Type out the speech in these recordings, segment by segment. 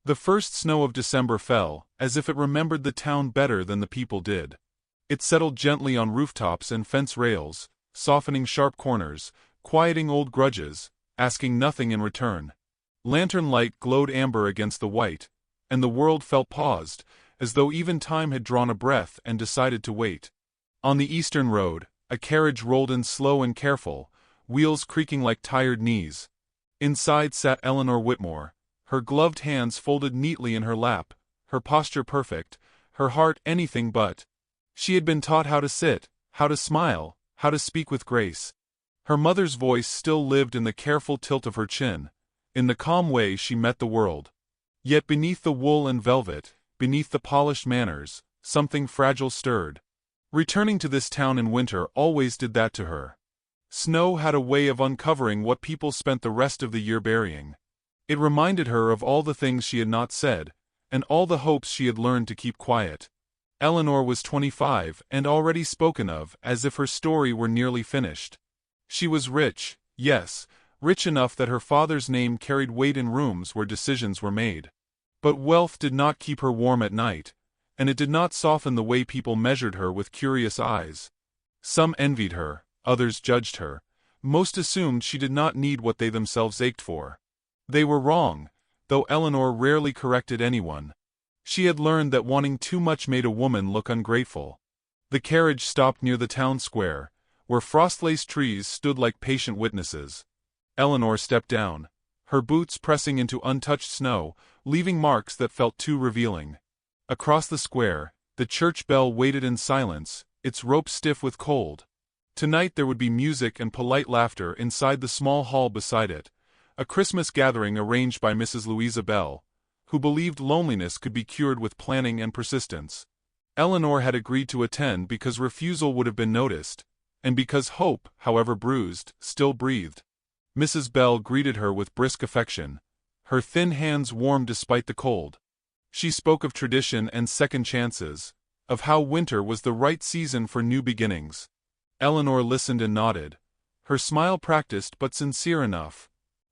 The first snow of December fell, as if it remembered the town better than the people did. It settled gently on rooftops and fence rails, softening sharp corners, quieting old grudges, asking nothing in return. Lantern light glowed amber against the white, and the world felt paused, as though even time had drawn a breath and decided to wait. On the eastern road, a carriage rolled in slow and careful, wheels creaking like tired knees. Inside sat Eleanor Whitmore, her gloved hands folded neatly in her lap, her posture perfect, her heart anything but. She had been taught how to sit, how to smile, how to speak with grace. Her mother's voice still lived in the careful tilt of her chin, in the calm way she met the world. Yet beneath the wool and velvet, beneath the polished manners, something fragile stirred. Returning to this town in winter always did that to her. Snow had a way of uncovering what people spent the rest of the year burying. It reminded her of all the things she had not said, and all the hopes she had learned to keep quiet. Eleanor was 25 and already spoken of as if her story were nearly finished. She was rich, yes, rich enough that her father's name carried weight in rooms where decisions were made. But wealth did not keep her warm at night, and it did not soften the way people measured her with curious eyes. Some envied her, others judged her, most assumed she did not need what they themselves ached for. They were wrong, though Eleanor rarely corrected anyone. She had learned that wanting too much made a woman look ungrateful. The carriage stopped near the town square, where frost-laced trees stood like patient witnesses. Eleanor stepped down, her boots pressing into untouched snow, leaving marks that felt too revealing. Across the square, the church bell waited in silence, its rope stiff with cold. Tonight there would be music and polite laughter inside the small hall beside it, a Christmas gathering arranged by Mrs. Louisa Bell, who believed loneliness could be cured with planning and persistence. Eleanor had agreed to attend because refusal would have been noticed, and because hope, however bruised, still breathed. Mrs. Bell greeted her with brisk affection. Her thin hands warmed despite the cold. She spoke of tradition and second chances, of how winter was the right season for new beginnings. Eleanor listened and nodded, her smile practiced but sincere enough.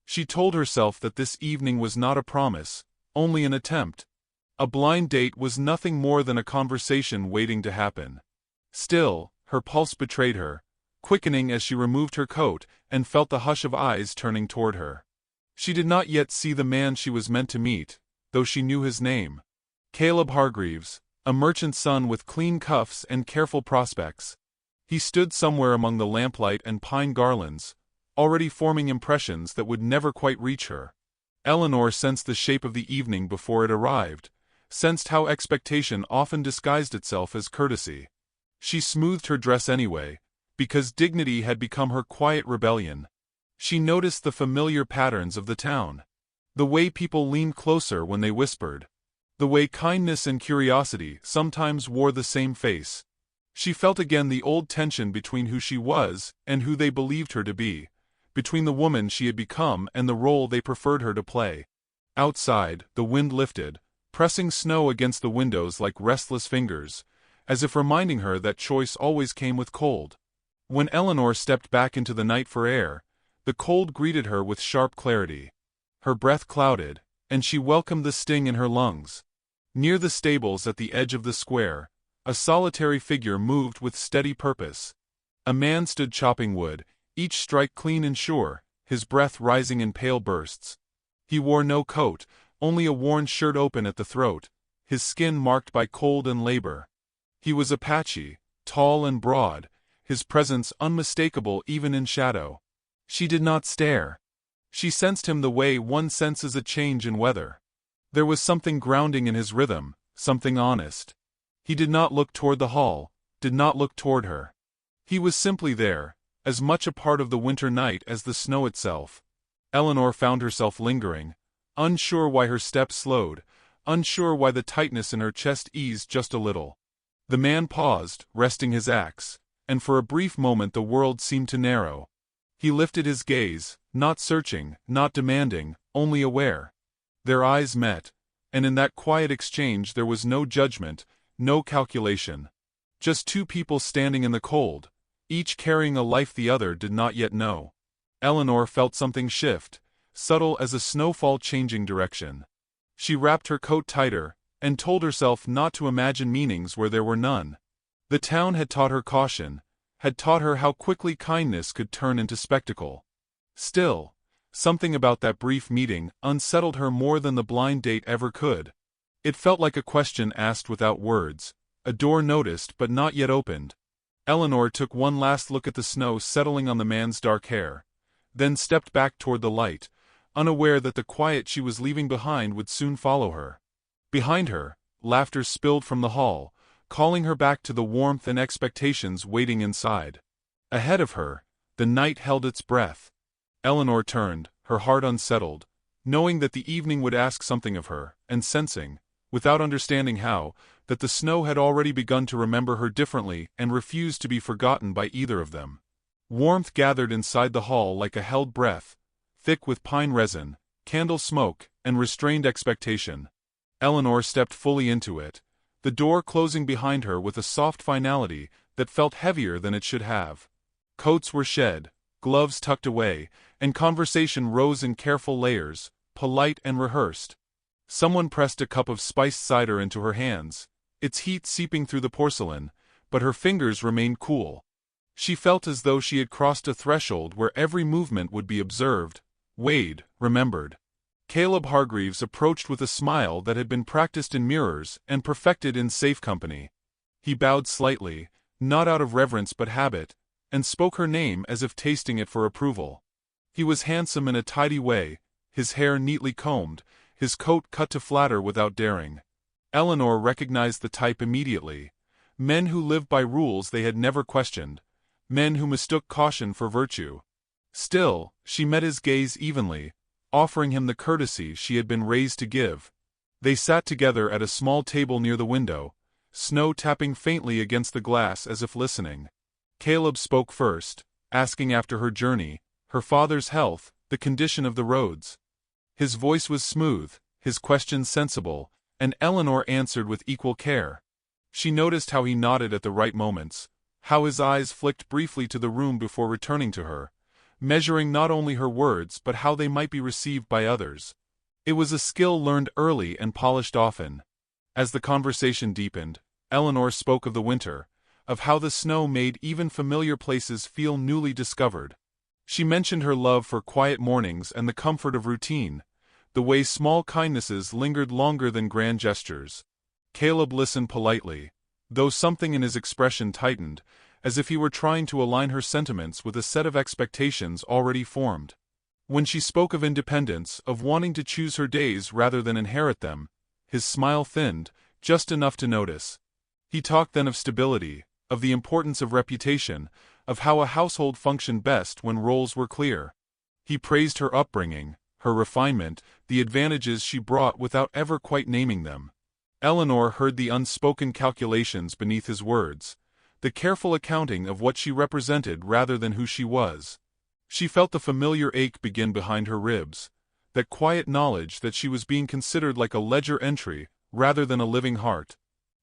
She told herself that this evening was not a promise, only an attempt. A blind date was nothing more than a conversation waiting to happen. Still, her pulse betrayed her, quickening as she removed her coat and felt the hush of eyes turning toward her. She did not yet see the man she was meant to meet, though she knew his name. Caleb Hargreaves, a merchant's son with clean cuffs and careful prospects. He stood somewhere among the lamplight and pine garlands, already forming impressions that would never quite reach her. Eleanor sensed the shape of the evening before it arrived, sensed how expectation often disguised itself as courtesy. She smoothed her dress anyway, because dignity had become her quiet rebellion. She noticed the familiar patterns of the town. The way people leaned closer when they whispered. The way kindness and curiosity sometimes wore the same face. She felt again the old tension between who she was and who they believed her to be, between the woman she had become and the role they preferred her to play. Outside, the wind lifted, pressing snow against the windows like restless fingers, as if reminding her that choice always came with cold. When Eleanor stepped back into the night for air, the cold greeted her with sharp clarity. Her breath clouded, and she welcomed the sting in her lungs. Near the stables at the edge of the square, a solitary figure moved with steady purpose. A man stood chopping wood, each strike clean and sure, his breath rising in pale bursts. He wore no coat, only a worn shirt open at the throat, his skin marked by cold and labor. He was Apache, tall and broad, his presence unmistakable even in shadow. She did not stare. She sensed him the way one senses a change in weather. There was something grounding in his rhythm, something honest. He did not look toward the hall, did not look toward her. He was simply there, as much a part of the winter night as the snow itself. Eleanor found herself lingering, unsure why her steps slowed, unsure why the tightness in her chest eased just a little. The man paused, resting his axe, and for a brief moment the world seemed to narrow. He lifted his gaze, not searching, not demanding, only aware. Their eyes met, and in that quiet exchange there was no judgment, no calculation. Just two people standing in the cold, each carrying a life the other did not yet know. Eleanor felt something shift, subtle as a snowfall changing direction. She wrapped her coat tighter, and told herself not to imagine meanings where there were none. The town had taught her caution, had taught her how quickly kindness could turn into spectacle. Still, something about that brief meeting unsettled her more than the blind date ever could. It felt like a question asked without words, a door noticed but not yet opened. Eleanor took one last look at the snow settling on the man's dark hair, then stepped back toward the light, unaware that the quiet she was leaving behind would soon follow her. Behind her, laughter spilled from the hall, calling her back to the warmth and expectations waiting inside. Ahead of her, the night held its breath. Eleanor turned, her heart unsettled, knowing that the evening would ask something of her, and sensing, without understanding how, that the snow had already begun to remember her differently and refused to be forgotten by either of them. Warmth gathered inside the hall like a held breath, thick with pine resin, candle smoke, and restrained expectation. Eleanor stepped fully into it, the door closing behind her with a soft finality that felt heavier than it should have. Coats were shed, gloves tucked away, and conversation rose in careful layers, polite and rehearsed. Someone pressed a cup of spiced cider into her hands, its heat seeping through the porcelain, but her fingers remained cool. She felt as though she had crossed a threshold where every movement would be observed, weighed, remembered. Caleb Hargreaves approached with a smile that had been practiced in mirrors and perfected in safe company. He bowed slightly, not out of reverence but habit, and spoke her name as if tasting it for approval. He was handsome in a tidy way, his hair neatly combed, his coat cut to flatter without daring. Eleanor recognized the type immediately. Men who lived by rules they had never questioned. Men who mistook caution for virtue. Still, she met his gaze evenly, offering him the courtesy she had been raised to give. They sat together at a small table near the window, snow tapping faintly against the glass as if listening. Caleb spoke first, asking after her journey, her father's health, the condition of the roads. His voice was smooth, his questions sensible, and Eleanor answered with equal care. She noticed how he nodded at the right moments, how his eyes flicked briefly to the room before returning to her, measuring not only her words but how they might be received by others. It was a skill learned early and polished often. As the conversation deepened, Eleanor spoke of the winter, of how the snow made even familiar places feel newly discovered. She mentioned her love for quiet mornings and the comfort of routine, the way small kindnesses lingered longer than grand gestures. Caleb listened politely, though something in his expression tightened, as if he were trying to align her sentiments with a set of expectations already formed. When she spoke of independence, of wanting to choose her days rather than inherit them, his smile thinned, just enough to notice. He talked then of stability, of the importance of reputation, of how a household functioned best when roles were clear. He praised her upbringing, her refinement, the advantages she brought without ever quite naming them. Eleanor heard the unspoken calculations beneath his words, the careful accounting of what she represented rather than who she was. She felt the familiar ache begin behind her ribs, that quiet knowledge that she was being considered like a ledger entry rather than a living heart.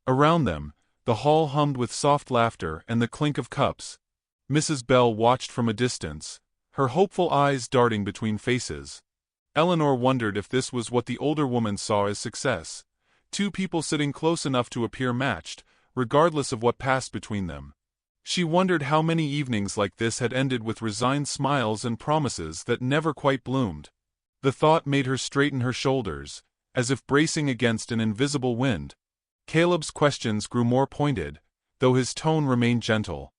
Around them, the hall hummed with soft laughter and the clink of cups. Mrs. Bell watched from a distance, her hopeful eyes darting between faces. Eleanor wondered if this was what the older woman saw as success. Two people sitting close enough to appear matched, regardless of what passed between them. She wondered how many evenings like this had ended with resigned smiles and promises that never quite bloomed. The thought made her straighten her shoulders, as if bracing against an invisible wind. Caleb's questions grew more pointed, though his tone remained gentle.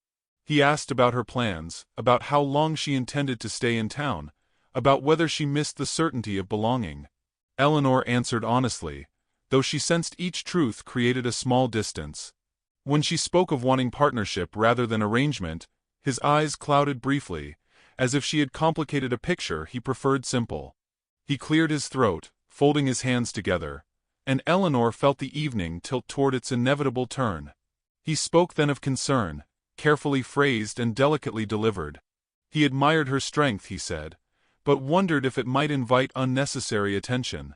He asked about her plans, about how long she intended to stay in town, about whether she missed the certainty of belonging. Eleanor answered honestly, though she sensed each truth created a small distance. When she spoke of wanting partnership rather than arrangement, his eyes clouded briefly, as if she had complicated a picture he preferred simple. He cleared his throat, folding his hands together, and Eleanor felt the evening tilt toward its inevitable turn. He spoke then of concern, carefully phrased and delicately delivered. He admired her strength, he said, but wondered if it might invite unnecessary attention.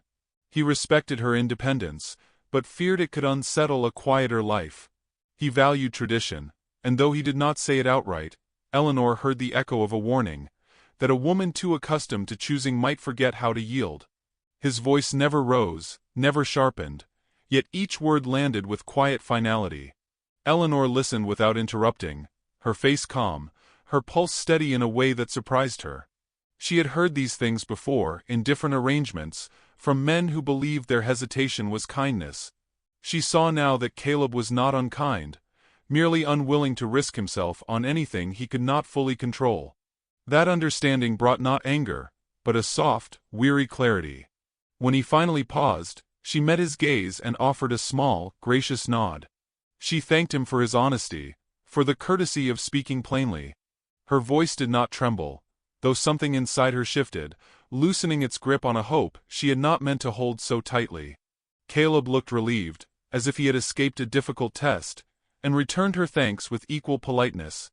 He respected her independence, but feared it could unsettle a quieter life. He valued tradition, and though he did not say it outright, Eleanor heard the echo of a warning, that a woman too accustomed to choosing might forget how to yield. His voice never rose, never sharpened, yet each word landed with quiet finality. Eleanor listened without interrupting, her face calm, her pulse steady in a way that surprised her. She had heard these things before, in different arrangements, from men who believed their hesitation was kindness. She saw now that Caleb was not unkind, merely unwilling to risk himself on anything he could not fully control. That understanding brought not anger, but a soft, weary clarity. When he finally paused, she met his gaze and offered a small, gracious nod. She thanked him for his honesty, for the courtesy of speaking plainly. Her voice did not tremble, though something inside her shifted, loosening its grip on a hope she had not meant to hold so tightly. Caleb looked relieved, as if he had escaped a difficult test, and returned her thanks with equal politeness.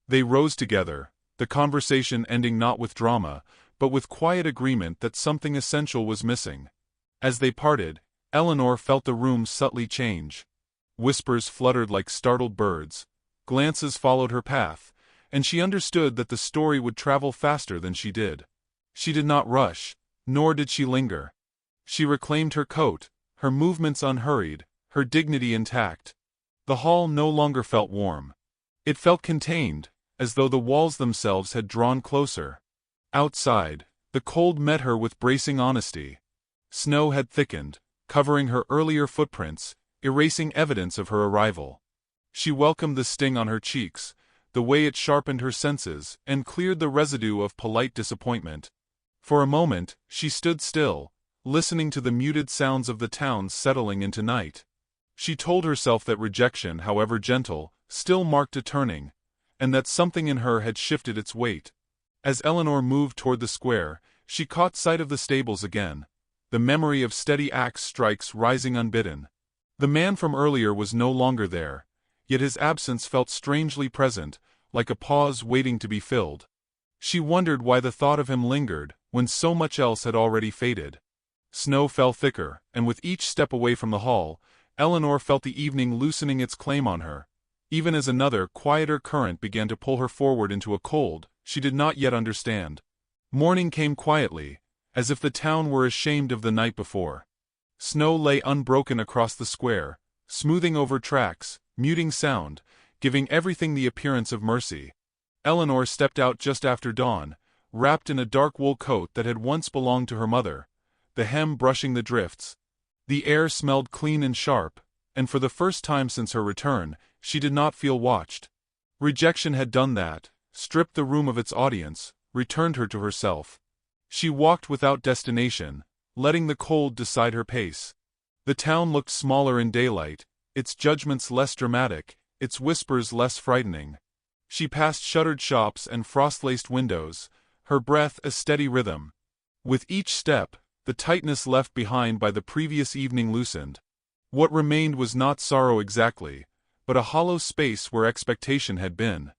They rose together, the conversation ending not with drama, but with quiet agreement that something essential was missing. As they parted, Eleanor felt the room subtly change. Whispers fluttered like startled birds, glances followed her path, and she understood that the story would travel faster than she did. She did not rush, nor did she linger. She reclaimed her coat, her movements unhurried, her dignity intact. The hall no longer felt warm. It felt contained, as though the walls themselves had drawn closer. Outside, the cold met her with bracing honesty. Snow had thickened, covering her earlier footprints, erasing evidence of her arrival. She welcomed the sting on her cheeks, the way it sharpened her senses and cleared the residue of polite disappointment. For a moment, she stood still, listening to the muted sounds of the town settling into night. She told herself that rejection, however gentle, still marked a turning, and that something in her had shifted its weight. As Eleanor moved toward the square, she caught sight of the stables again, the memory of steady axe strikes rising unbidden. The man from earlier was no longer there, yet his absence felt strangely present, like a pause waiting to be filled. She wondered why the thought of him lingered, when so much else had already faded. Snow fell thicker, and with each step away from the hall, Eleanor felt the evening loosening its claim on her, even as another, quieter current began to pull her forward into a cold she did not yet understand. Morning came quietly, as if the town were ashamed of the night before. Snow lay unbroken across the square, smoothing over tracks, muting sound, giving everything the appearance of mercy. Eleanor stepped out just after dawn, wrapped in a dark wool coat that had once belonged to her mother, the hem brushing the drifts. The air smelled clean and sharp, and for the first time since her return, she did not feel watched. Rejection had done that, stripped the room of its audience, returned her to herself. She walked without destination, letting the cold decide her pace. The town looked smaller in daylight, its judgments less dramatic, its whispers less frightening. She passed shuttered shops and frost-laced windows, her breath a steady rhythm. With each step, the tightness left behind by the previous evening loosened. What remained was not sorrow exactly, but a hollow space where expectation had been.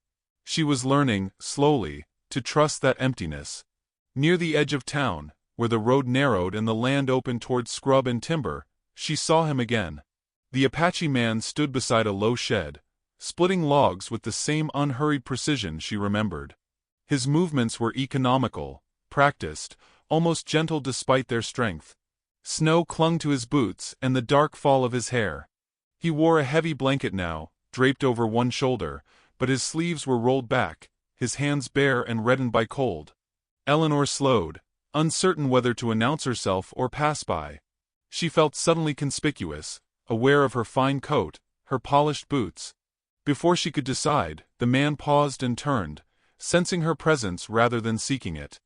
She was learning, slowly, to trust that emptiness. Near the edge of town, where the road narrowed and the land opened toward scrub and timber, she saw him again. The Apache man stood beside a low shed, splitting logs with the same unhurried precision she remembered. His movements were economical, practiced, almost gentle despite their strength. Snow clung to his boots and the dark fall of his hair. He wore a heavy blanket now, draped over one shoulder, but his sleeves were rolled back, his hands bare and reddened by cold. Eleanor slowed, uncertain whether to announce herself or pass by. She felt suddenly conspicuous, aware of her fine coat, her polished boots. Before she could decide, the man paused and turned, sensing her presence rather than seeking it.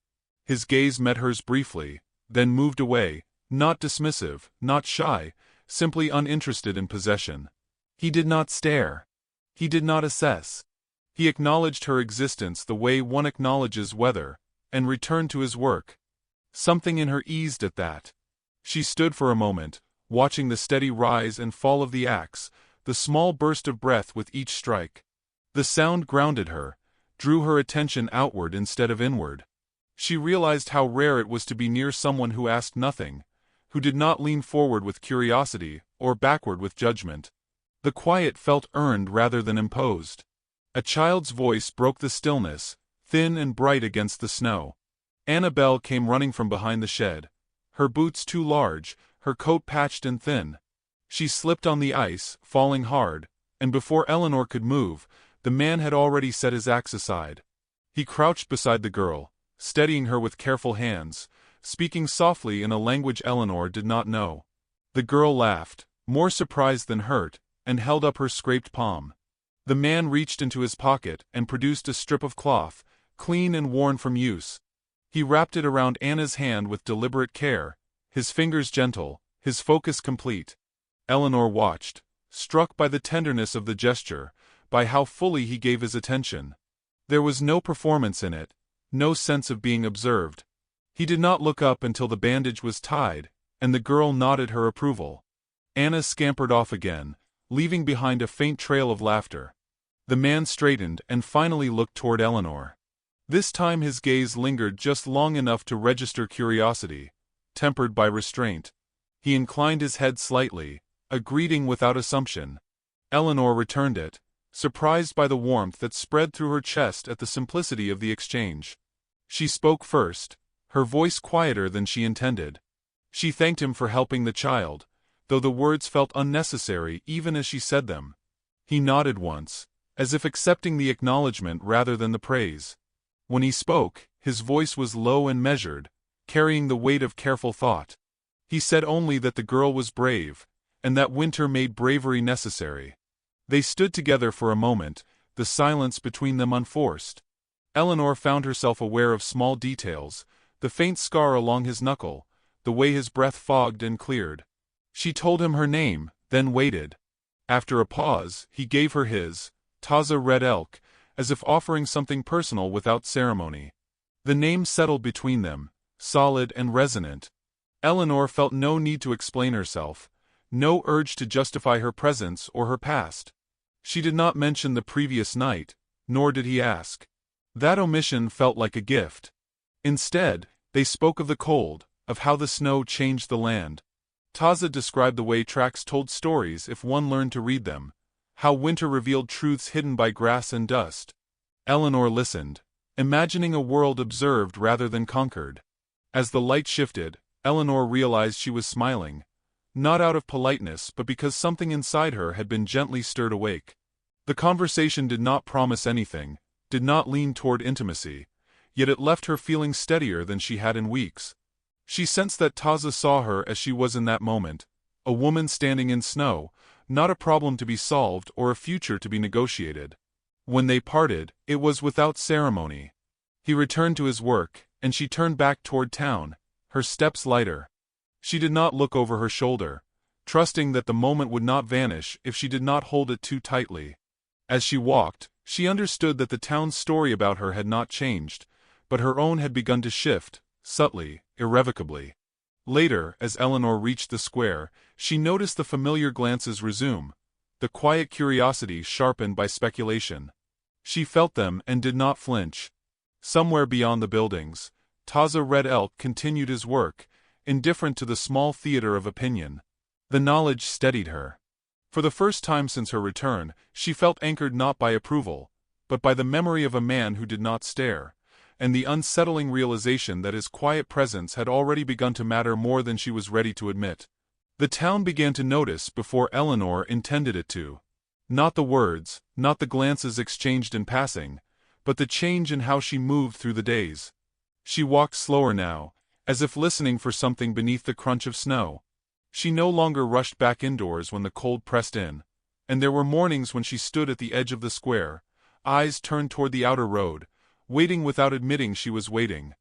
His gaze met hers briefly, then moved away, not dismissive, not shy, simply uninterested in possession. He did not stare. He did not assess. He acknowledged her existence the way one acknowledges weather, and returned to his work. Something in her eased at that. She stood for a moment, watching the steady rise and fall of the axe, the small burst of breath with each strike. The sound grounded her, drew her attention outward instead of inward. She realized how rare it was to be near someone who asked nothing, who did not lean forward with curiosity or backward with judgment. The quiet felt earned rather than imposed. A child's voice broke the stillness, thin and bright against the snow. Annabelle came running from behind the shed, her boots too large, her coat patched and thin. She slipped on the ice, falling hard, and before Eleanor could move, the man had already set his axe aside. He crouched beside the girl, steadying her with careful hands, speaking softly in a language Eleanor did not know. The girl laughed, more surprised than hurt, and held up her scraped palm. The man reached into his pocket and produced a strip of cloth, clean and worn from use. He wrapped it around Anna's hand with deliberate care, his fingers gentle, his focus complete. Eleanor watched, struck by the tenderness of the gesture, by how fully he gave his attention. There was no performance in it, no sense of being observed. He did not look up until the bandage was tied, and the girl nodded her approval. Anna scampered off again, leaving behind a faint trail of laughter. The man straightened and finally looked toward Eleanor. This time his gaze lingered just long enough to register curiosity, tempered by restraint. He inclined his head slightly, a greeting without assumption. Eleanor returned it, surprised by the warmth that spread through her chest at the simplicity of the exchange. She spoke first, her voice quieter than she intended. She thanked him for helping the child, though the words felt unnecessary even as she said them. He nodded once, as if accepting the acknowledgement rather than the praise. When he spoke, his voice was low and measured, carrying the weight of careful thought. He said only that the girl was brave, and that winter made bravery necessary. They stood together for a moment, the silence between them unforced. Eleanor found herself aware of small details, the faint scar along his knuckle, the way his breath fogged and cleared. She told him her name, then waited. After a pause, he gave her his, Taza Red Elk, as if offering something personal without ceremony. The name settled between them, solid and resonant. Eleanor felt no need to explain herself, no urge to justify her presence or her past. She did not mention the previous night, nor did he ask. That omission felt like a gift. Instead, they spoke of the cold, of how the snow changed the land. Taza described the way tracks told stories if one learned to read them, how winter revealed truths hidden by grass and dust. Eleanor listened, imagining a world observed rather than conquered. As the light shifted, Eleanor realized she was smiling, not out of politeness but because something inside her had been gently stirred awake. The conversation did not promise anything, did not lean toward intimacy, yet it left her feeling steadier than she had in weeks. She sensed that Taza saw her as she was in that moment, a woman standing in snow, not a problem to be solved or a future to be negotiated. When they parted, it was without ceremony. He returned to his work, and she turned back toward town, her steps lighter. She did not look over her shoulder, trusting that the moment would not vanish if she did not hold it too tightly. As she walked, she understood that the town's story about her had not changed, but her own had begun to shift, subtly, irrevocably. Later, as Eleanor reached the square, she noticed the familiar glances resume, the quiet curiosity sharpened by speculation. She felt them and did not flinch. Somewhere beyond the buildings, Taza Red Elk continued his work, indifferent to the small theater of opinion. The knowledge steadied her. For the first time since her return, she felt anchored not by approval, but by the memory of a man who did not stare, and the unsettling realization that his quiet presence had already begun to matter more than she was ready to admit. The town began to notice before Eleanor intended it to. Not the words, not the glances exchanged in passing, but the change in how she moved through the days. She walked slower now, as if listening for something beneath the crunch of snow. She no longer rushed back indoors when the cold pressed in, and there were mornings when she stood at the edge of the square, eyes turned toward the outer road, waiting without admitting she was waiting.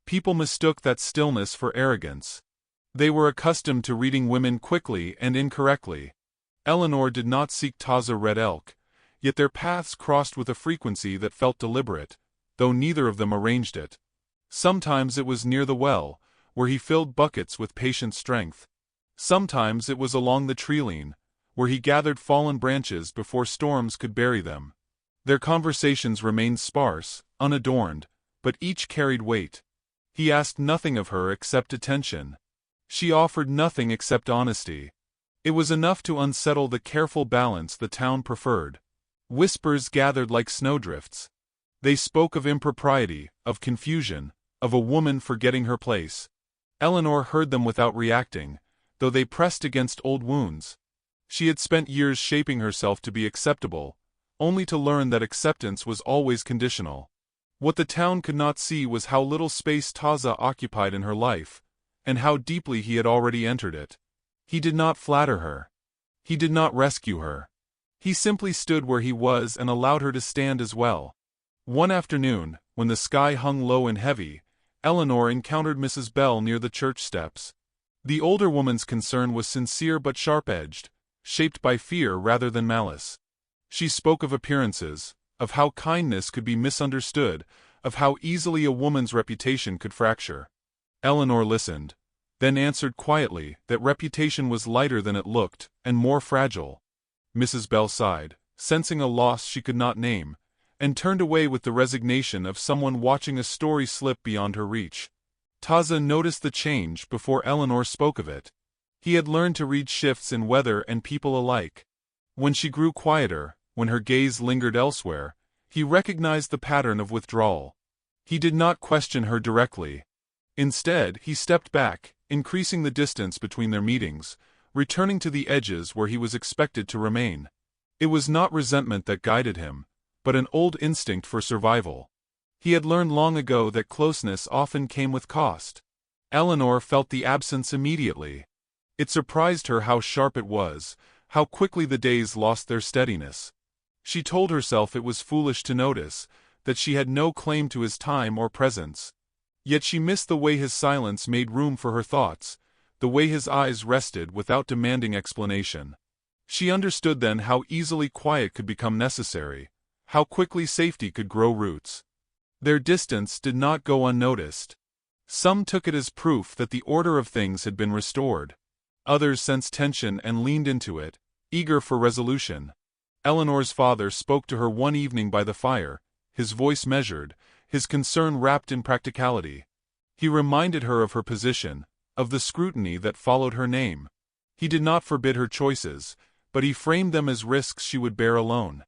People mistook that stillness for arrogance. They were accustomed to reading women quickly and incorrectly. Eleanor did not seek Taza Red Elk, yet their paths crossed with a frequency that felt deliberate, though neither of them arranged it. Sometimes it was near the well, where he filled buckets with patient strength. Sometimes it was along the tree-line, where he gathered fallen branches before storms could bury them. Their conversations remained sparse, unadorned, but each carried weight. He asked nothing of her except attention. She offered nothing except honesty. It was enough to unsettle the careful balance the town preferred. Whispers gathered like snowdrifts. They spoke of impropriety, of confusion, of a woman forgetting her place. Eleanor heard them without reacting, though they pressed against old wounds. She had spent years shaping herself to be acceptable, only to learn that acceptance was always conditional. What the town could not see was how little space Taza occupied in her life, and how deeply he had already entered it. He did not flatter her. He did not rescue her. He simply stood where he was and allowed her to stand as well. One afternoon, when the sky hung low and heavy, Eleanor encountered Mrs. Bell near the church steps. The older woman's concern was sincere but sharp-edged, shaped by fear rather than malice. She spoke of appearances, of how kindness could be misunderstood, of how easily a woman's reputation could fracture. Eleanor listened, then answered quietly that reputation was lighter than it looked, and more fragile. Mrs. Bell sighed, sensing a loss she could not name, and turned away with the resignation of someone watching a story slip beyond her reach. Taza noticed the change before Eleanor spoke of it. He had learned to read shifts in weather and people alike. When she grew quieter, when her gaze lingered elsewhere, he recognized the pattern of withdrawal. He did not question her directly. Instead, he stepped back, increasing the distance between their meetings, returning to the edges where he was expected to remain. It was not resentment that guided him, but an old instinct for survival. He had learned long ago that closeness often came with cost. Eleanor felt the absence immediately. It surprised her how sharp it was, how quickly the days lost their steadiness. She told herself it was foolish to notice, that she had no claim to his time or presence. Yet she missed the way his silence made room for her thoughts, the way his eyes rested without demanding explanation. She understood then how easily quiet could become necessary, how quickly safety could grow roots. Their distance did not go unnoticed. Some took it as proof that the order of things had been restored. Others sensed tension and leaned into it, eager for resolution. Eleanor's father spoke to her one evening by the fire, his voice measured, his concern wrapped in practicality. He reminded her of her position, of the scrutiny that followed her name. He did not forbid her choices, but he framed them as risks she would bear alone.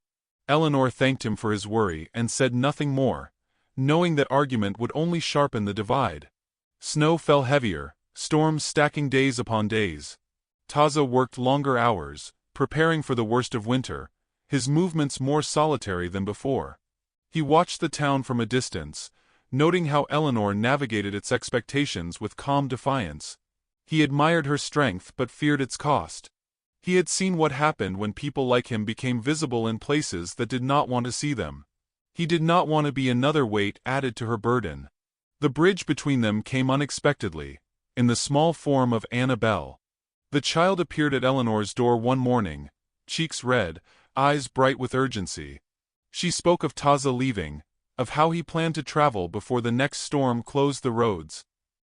Eleanor thanked him for his worry and said nothing more, knowing that argument would only sharpen the divide. Snow fell heavier, storms stacking days upon days. Taza worked longer hours, preparing for the worst of winter, his movements more solitary than before. He watched the town from a distance, noting how Eleanor navigated its expectations with calm defiance. He admired her strength but feared its cost. He had seen what happened when people like him became visible in places that did not want to see them. He did not want to be another weight added to her burden. The bridge between them came unexpectedly, in the small form of Anna Bell. The child appeared at Eleanor's door one morning, cheeks red, eyes bright with urgency. She spoke of Taza leaving, of how he planned to travel before the next storm closed the roads.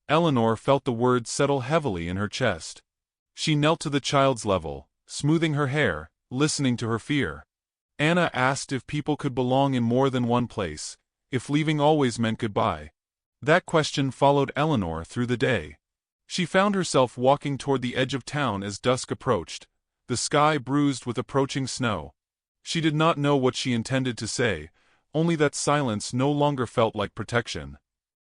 Eleanor felt the words settle heavily in her chest. She knelt to the child's level, smoothing her hair, listening to her fear. Anna asked if people could belong in more than one place, if leaving always meant goodbye. That question followed Eleanor through the day. She found herself walking toward the edge of town as dusk approached, the sky bruised with approaching snow. She did not know what she intended to say, only that silence no longer felt like protection.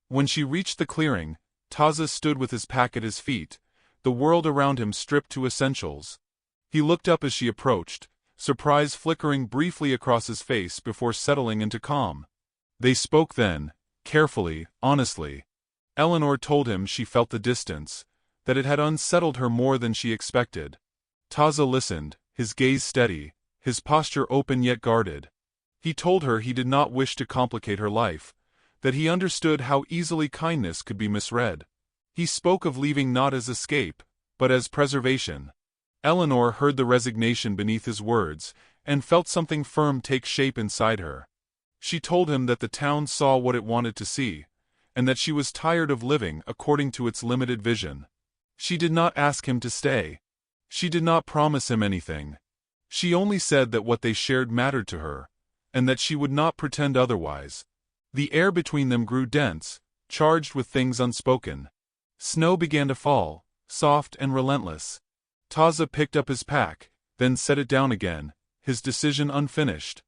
When she reached the clearing, Taza stood with his pack at his feet, the world around him stripped to essentials. He looked up as she approached, surprise flickering briefly across his face before settling into calm. They spoke then, carefully, honestly. Eleanor told him she felt the distance, that it had unsettled her more than she expected. Taza listened, his gaze steady, his posture open yet guarded. He told her he did not wish to complicate her life, that he understood how easily kindness could be misread. He spoke of leaving not as escape, but as preservation. Eleanor heard the resignation beneath his words, and felt something firm take shape inside her. She told him that the town saw what it wanted to see, and that she was tired of living according to its limited vision. She did not ask him to stay. She did not promise him anything. She only said that what they shared mattered to her, and that she would not pretend otherwise. The air between them grew dense, charged with things unspoken. Snow began to fall, soft and relentless. Taza picked up his pack, then set it down again, his decision unfinished.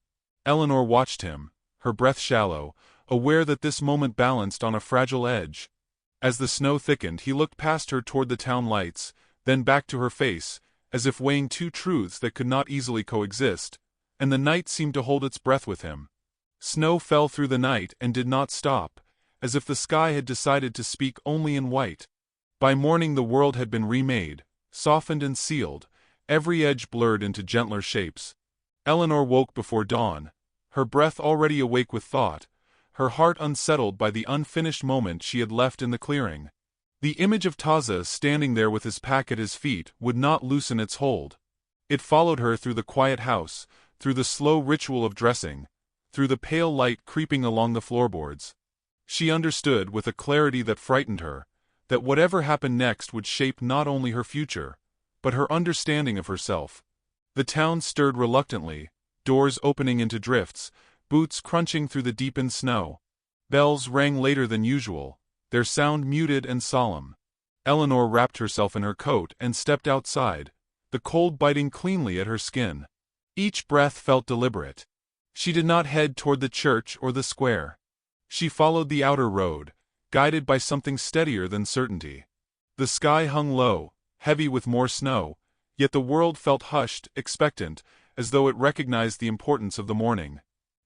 Eleanor watched him, her breath shallow, aware that this moment balanced on a fragile edge. As the snow thickened, he looked past her toward the town lights, then back to her face, as if weighing two truths that could not easily coexist, and the night seemed to hold its breath with him. Snow fell through the night and did not stop, as if the sky had decided to speak only in white. By morning the world had been remade, softened and sealed, every edge blurred into gentler shapes. Eleanor woke before dawn, her breath already awake with thought, her heart unsettled by the unfinished moment she had left in the clearing. The image of Taza standing there with his pack at his feet would not loosen its hold. It followed her through the quiet house, through the slow ritual of dressing, through the pale light creeping along the floorboards. She understood with a clarity that frightened her, that whatever happened next would shape not only her future, but her understanding of herself. The town stirred reluctantly, doors opening into drifts, boots crunching through the deepened snow. Bells rang later than usual, their sound muted and solemn. Eleanor wrapped herself in her coat and stepped outside, the cold biting cleanly at her skin. Each breath felt deliberate. She did not head toward the church or the square. She followed the outer road, guided by something steadier than certainty. The sky hung low, heavy with more snow, yet the world felt hushed, expectant, as though it recognized the importance of the morning.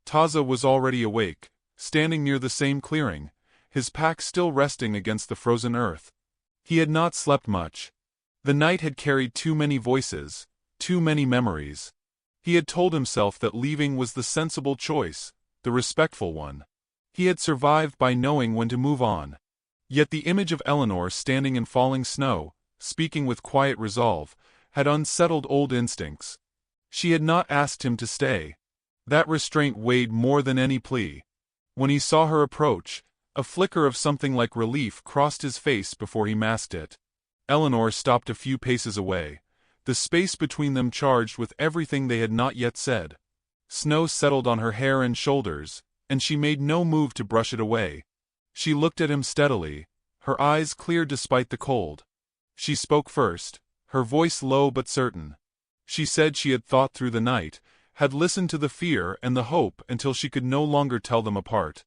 Taza was already awake, standing near the same clearing, his pack still resting against the frozen earth. He had not slept much. The night had carried too many voices, too many memories. He had told himself that leaving was the sensible choice, the respectful one. He had survived by knowing when to move on. Yet the image of Eleanor standing in falling snow, speaking with quiet resolve, had unsettled old instincts. She had not asked him to stay. That restraint weighed more than any plea. When he saw her approach, a flicker of something like relief crossed his face before he masked it. Eleanor stopped a few paces away, the space between them charged with everything they had not yet said. Snow settled on her hair and shoulders, and she made no move to brush it away. She looked at him steadily, her eyes clear despite the cold. She spoke first, her voice low but certain. She said she had thought through the night, had listened to the fear and the hope until she could no longer tell them apart.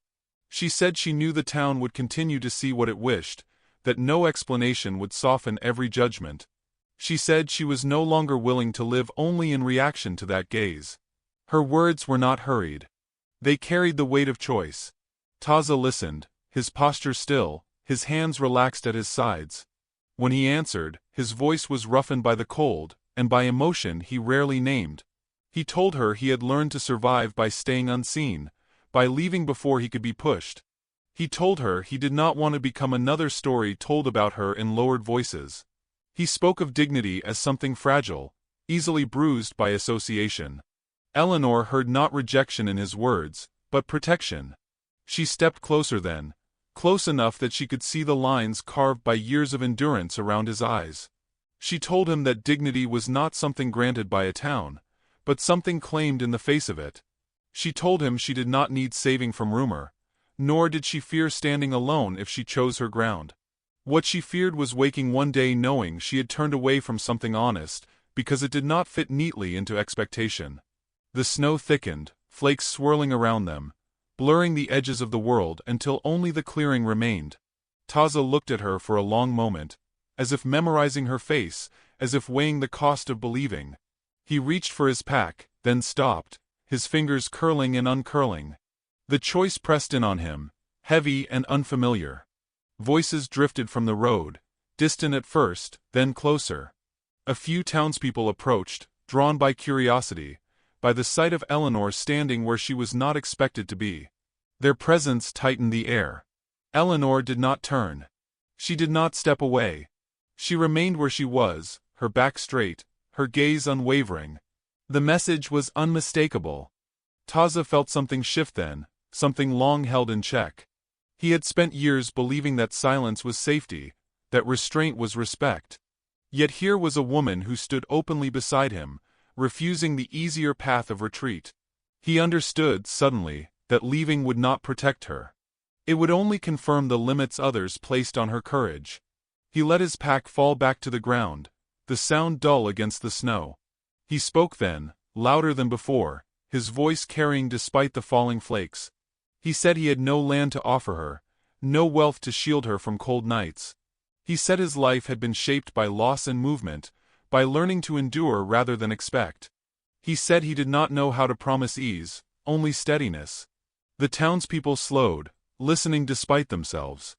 She said she knew the town would continue to see what it wished, that no explanation would soften every judgment. She said she was no longer willing to live only in reaction to that gaze. Her words were not hurried. They carried the weight of choice. Taza listened, his posture still, his hands relaxed at his sides. When he answered, his voice was roughened by the cold, and by emotion he rarely named. He told her he had learned to survive by staying unseen, by leaving before he could be pushed. He told her he did not want to become another story told about her in lowered voices. He spoke of dignity as something fragile, easily bruised by association. Eleanor heard not rejection in his words, but protection. She stepped closer then, close enough that she could see the lines carved by years of endurance around his eyes. She told him that dignity was not something granted by a town, but something claimed in the face of it. She told him she did not need saving from rumor, nor did she fear standing alone if she chose her ground. What she feared was waking one day knowing she had turned away from something honest, because it did not fit neatly into expectation. The snow thickened, flakes swirling around them, blurring the edges of the world until only the clearing remained. Taza looked at her for a long moment, as if memorizing her face, as if weighing the cost of believing. He reached for his pack, then stopped, his fingers curling and uncurling. The choice pressed in on him, heavy and unfamiliar. Voices drifted from the road, distant at first, then closer. A few townspeople approached, drawn by curiosity, by the sight of Eleanor standing where she was not expected to be. Their presence tightened the air. Eleanor did not turn. She did not step away. She remained where she was, her back straight, her gaze unwavering. The message was unmistakable. Taza felt something shift then, something long held in check. He had spent years believing that silence was safety, that restraint was respect. Yet here was a woman who stood openly beside him, refusing the easier path of retreat. He understood, suddenly, that leaving would not protect her. It would only confirm the limits others placed on her courage. He let his pack fall back to the ground, the sound dull against the snow. He spoke then, louder than before, his voice carrying despite the falling flakes. He said he had no land to offer her, no wealth to shield her from cold nights. He said his life had been shaped by loss and movement, by learning to endure rather than expect. He said he did not know how to promise ease, only steadiness. The townspeople slowed, listening despite themselves.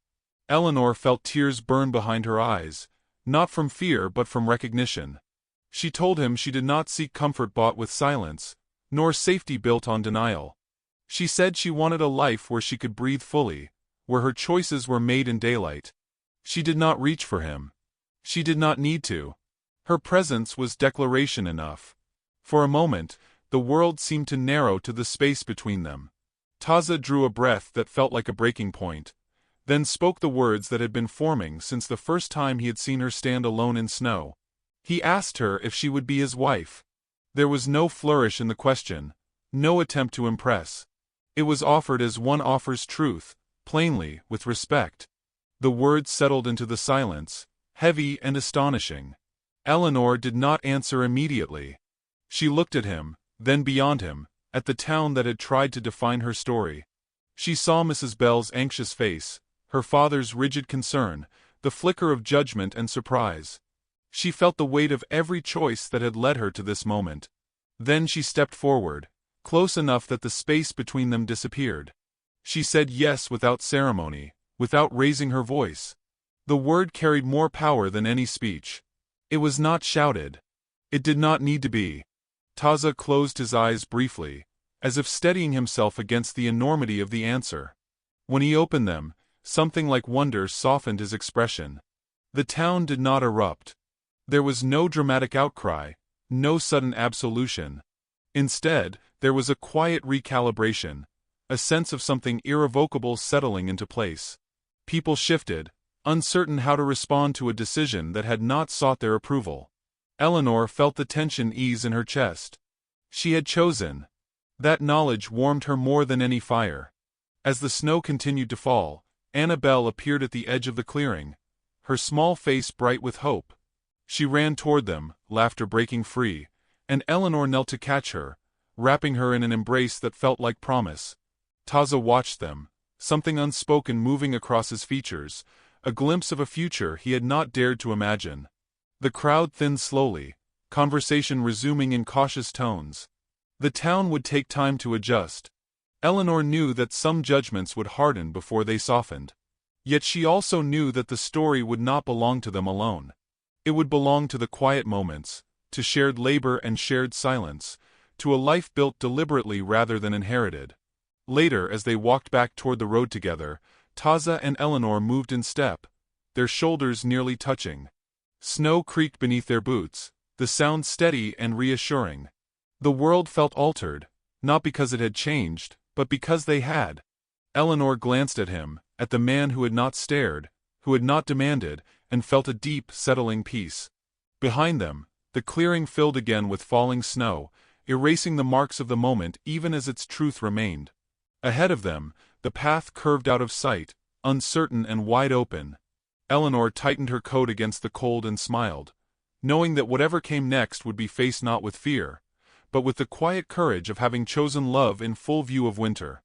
Eleanor felt tears burn behind her eyes, not from fear but from recognition. She told him she did not seek comfort bought with silence, nor safety built on denial. She said she wanted a life where she could breathe fully, where her choices were made in daylight. She did not reach for him. She did not need to. Her presence was declaration enough. For a moment, the world seemed to narrow to the space between them. Taza drew a breath that felt like a breaking point, then spoke the words that had been forming since the first time he had seen her stand alone in snow. He asked her if she would be his wife. There was no flourish in the question, no attempt to impress. It was offered as one offers truth, plainly, with respect. The words settled into the silence, heavy and astonishing. Eleanor did not answer immediately. She looked at him, then beyond him, at the town that had tried to define her story. She saw Mrs. Bell's anxious face, her father's rigid concern, the flicker of judgment and surprise. She felt the weight of every choice that had led her to this moment. Then she stepped forward, close enough that the space between them disappeared. She said yes without ceremony, without raising her voice. The word carried more power than any speech. It was not shouted. It did not need to be. Taza closed his eyes briefly, as if steadying himself against the enormity of the answer. When he opened them, something like wonder softened his expression. The town did not erupt. There was no dramatic outcry, no sudden absolution. Instead, there was a quiet recalibration, a sense of something irrevocable settling into place. People shifted, uncertain how to respond to a decision that had not sought their approval. Eleanor felt the tension ease in her chest. She had chosen. That knowledge warmed her more than any fire. As the snow continued to fall, Annabelle appeared at the edge of the clearing, her small face bright with hope. She ran toward them, laughter breaking free, and Eleanor knelt to catch her, wrapping her in an embrace that felt like promise. Taza watched them, something unspoken moving across his features, a glimpse of a future he had not dared to imagine. The crowd thinned slowly, conversation resuming in cautious tones. The town would take time to adjust. Eleanor knew that some judgments would harden before they softened. Yet she also knew that the story would not belong to them alone. It would belong to the quiet moments, to shared labor and shared silence, to a life built deliberately rather than inherited. Later, as they walked back toward the road together, Taza and Eleanor moved in step, their shoulders nearly touching. Snow creaked beneath their boots, the sound steady and reassuring. The world felt altered, not because it had changed, but because they had. Eleanor glanced at him, at the man who had not stared, who had not demanded, and felt a deep, settling peace. Behind them, the clearing filled again with falling snow, erasing the marks of the moment even as its truth remained. Ahead of them, the path curved out of sight, uncertain and wide open. Eleanor tightened her coat against the cold and smiled, knowing that whatever came next would be faced not with fear, but with the quiet courage of having chosen love in full view of winter.